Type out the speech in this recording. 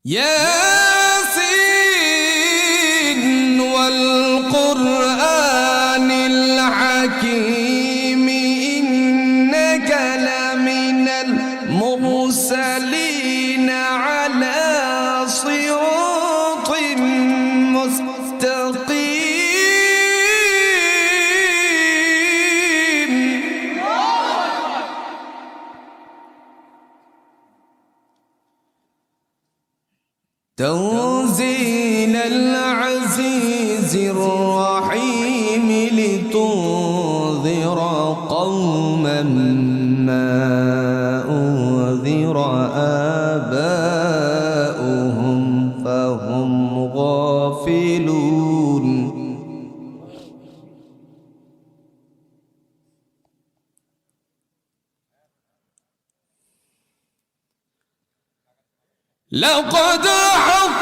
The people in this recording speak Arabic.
ياسين والقرآن الحكيم إنك لمن المرسلين على صراط مستقيم. تنزيل العزيز الرحيم لتنذر قوما ما أنذر آباؤهم فهم غافلون. لقد حق